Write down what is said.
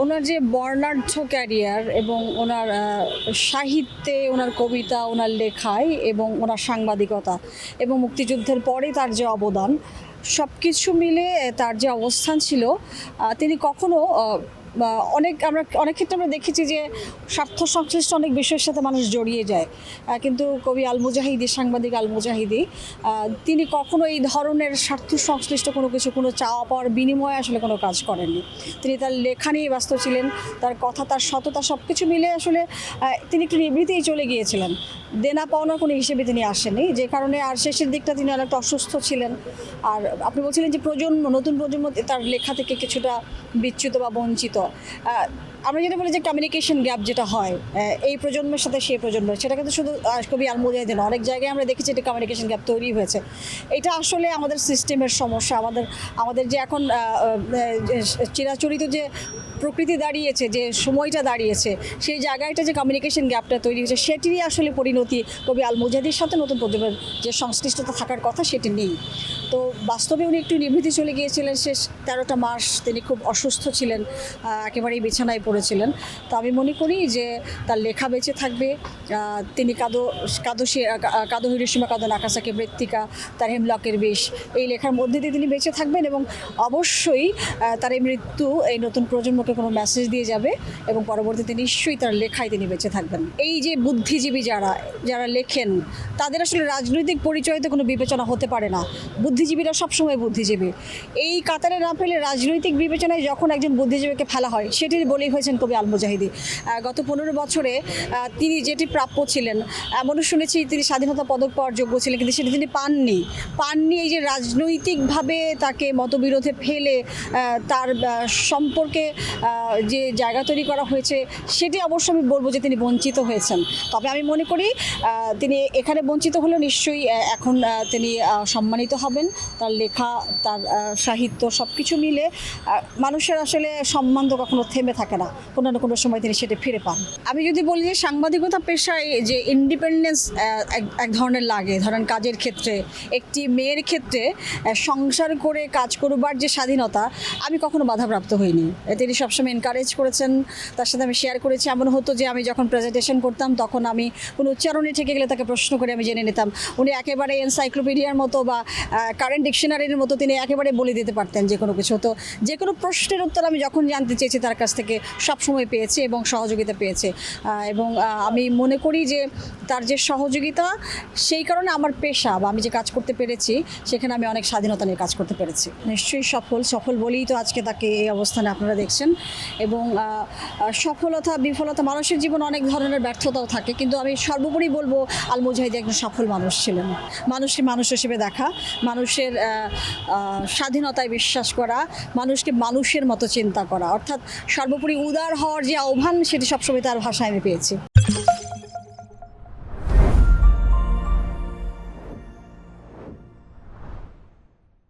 ওনার যে বর্ণাঢ্য ক্যারিয়ার এবং ওনার সাহিত্যে, ওনার কবিতা, ওনার লেখায় এবং ওনার সাংবাদিকতা এবং মুক্তিযুদ্ধের পরে তার যে অবদান, সব কিছু মিলে তার যে অবস্থান ছিল, তিনি কখনো আমরা অনেক ক্ষেত্রে আমরা দেখেছি যে স্বার্থ সংশ্লিষ্ট অনেক বিষয়ের সাথে মানুষ জড়িয়ে যায়, কিন্তু কবি আল মুজাহিদি, সাংবাদিক আল মুজাহিদি, তিনি কখনো এই ধরনের স্বার্থ সংশ্লিষ্ট কোনো কিছু, কোনো চাওয়া পাওয়ার বিনিময়ে আসলে কোনো কাজ করেননি। তিনি তার লেখা নিয়ে ব্যস্ত ছিলেন, তার কথা, তার সততা, সব কিছু মিলে আসলে তিনি একটু নিভৃতেই চলে গিয়েছিলেন। দেনা পাওনার কোনো হিসেবে তিনি আসেনি, যে কারণে আর শেষের দিকটা তিনি অনেকটা অসুস্থ ছিলেন। আর আপনি বলছিলেন যে নতুন প্রজন্ম তার লেখা থেকে কিছুটা বিচ্যুত বা বঞ্চিত। আমরা যেটা বলি যে কমিউনিকেশন গ্যাপ যেটা হয় এই প্রজন্মের সাথে সেই প্রজন্মের, সেটা কিন্তু শুধু কবি আল মুজাহিদি না, অনেক জায়গায় আমরা দেখেছি এটা কমিউনিকেশন গ্যাপ তৈরি হয়েছে। এটা আসলে আমাদের সিস্টেমের সমস্যা, আমাদের যে এখন চিরাচরিত যে প্রকৃতি দাঁড়িয়েছে, যে সময়টা দাঁড়িয়েছে, সেই জায়গাটা যে কমিউনিকেশন গ্যাপটা তৈরি হয়েছে, সেটিরই আসলে পরিণতি কবি আল মুজাহিদির সাথে নতুন প্রজন্মের যে সংশ্লিষ্টতা থাকার কথা সেটি নেই। তো বাস্তবে উনি একটু নিভৃতি চলে গিয়েছিলেন। শেষ 13টা মাস তিনি খুব অসুস্থ ছিলেন, একেবারেই বিছানায় পড়েছিলেন। তো আমি মনে করি যে তার লেখা বেঁচে থাকবে। তিনি কাদো হিরোশিমা কাদো নাগাসাকি মৃত্তিকা, তার হেমলকের বিষ, এই লেখার মধ্যে দিয়ে তিনি বেঁচে থাকবেন এবং অবশ্যই তার এই মৃত্যু এই নতুন প্রজন্মকে কোনো মেসেজ দিয়ে যাবে এবং পরবর্তীতে নিশ্চয়ই তার লেখায় তিনি বেঁচে থাকবেন। এই যে বুদ্ধিজীবী যারা লেখেন, তাদের আসলে রাজনৈতিক পরিচয়তে কোনো বিবেচনা হতে পারে না। বুদ্ধিজীবীরা সবসময় বুদ্ধিজীবী। এই কাতারে না ফেলে রাজনৈতিক বিবেচনায় যখন একজন বুদ্ধিজীবীকে ফেলা হয়, সেটির বলেই হয়েছেন কবি আল মুজাহিদি। গত 15 বছরে তিনি যেটি প্রাপ্য ছিলেন, এমনও শুনেছি তিনি স্বাধীনতা পদক পাওয়ার যোগ্য ছিলেন, কিন্তু সেটি তিনি পাননি। এই যে রাজনৈতিকভাবে তাকে মতবিরোধে ফেলে তার সম্পর্কে যে জায়গা তৈরি করা হয়েছে, সেটি অবশ্য আমি বলবো যে তিনি বঞ্চিত হয়েছেন। তবে আমি মনে করি তিনি এখানে বঞ্চিত হলেও নিশ্চয়ই এখন তিনি সম্মানিত হবেন। তার লেখা, তার সাহিত্য, সব কিছু মিলে মানুষের আসলে সম্মান তো কখনো থেমে থাকে না, কোনো না কোনো সময় তিনি সেটা ফিরে পান। আমি যদি বলি যে সাংবাদিকতা পেশায় যে ইন্ডিপেন্ডেন্স এক ধরনের লাগে, ধরেন কাজের ক্ষেত্রে, একটি মেয়ের ক্ষেত্রে সংসার করে কাজ করবার যে স্বাধীনতা, আমি কখনো বাধাপ্রাপ্ত হইনি। তিনি সবসময় এনকারেজ করেছেন, তার সাথে আমি শেয়ার করেছি। এমন হতো যে আমি যখন প্রেজেন্টেশন করতাম, তখন আমি কোনো উচ্চারণে ঠেকে গেলে তাকে প্রশ্ন করে আমি জেনে নিতাম। উনি একেবারে এনসাইক্লোপিডিয়ার মতো বা কারেন্ট ডিকশনারির মতো তিনি একেবারে বলে দিতে পারতেন যে কোনো কিছু। তো যে কোনো প্রশ্নের উত্তর আমি যখন জানতে চেয়েছি তার কাছ থেকে সবসময় পেয়েছি এবং সহযোগিতা পেয়েছে। এবং আমি মনে করি যে তার যে সহযোগিতা, সেই কারণে আমার পেশা বা আমি যে কাজ করতে পেরেছি, সেখানে আমি অনেক স্বাধীনতা নিয়ে কাজ করতে পেরেছি। নিশ্চয়ই সফল বলেই তো আজকে তাকে এই অবস্থানে আপনারা দেখছেন। এবং সফলতা, বিফলতা, মানুষের জীবনে অনেক ধরনের ব্যর্থতাও থাকে, কিন্তু আমি সর্বোপরি বলবো আল মুজাহিদি একজন সফল মানুষ ছিলেন। মানুষ হিসেবে দেখা, মানুষের স্বাধীনতায় বিশ্বাস করা, মানুষকে মানুষের মতো চিন্তা করা, অর্থাৎ সর্বোপরি উদার হওয়ার যে আহ্বান, সেটি সবসময় তার ভাষায় আমি পেয়েছি।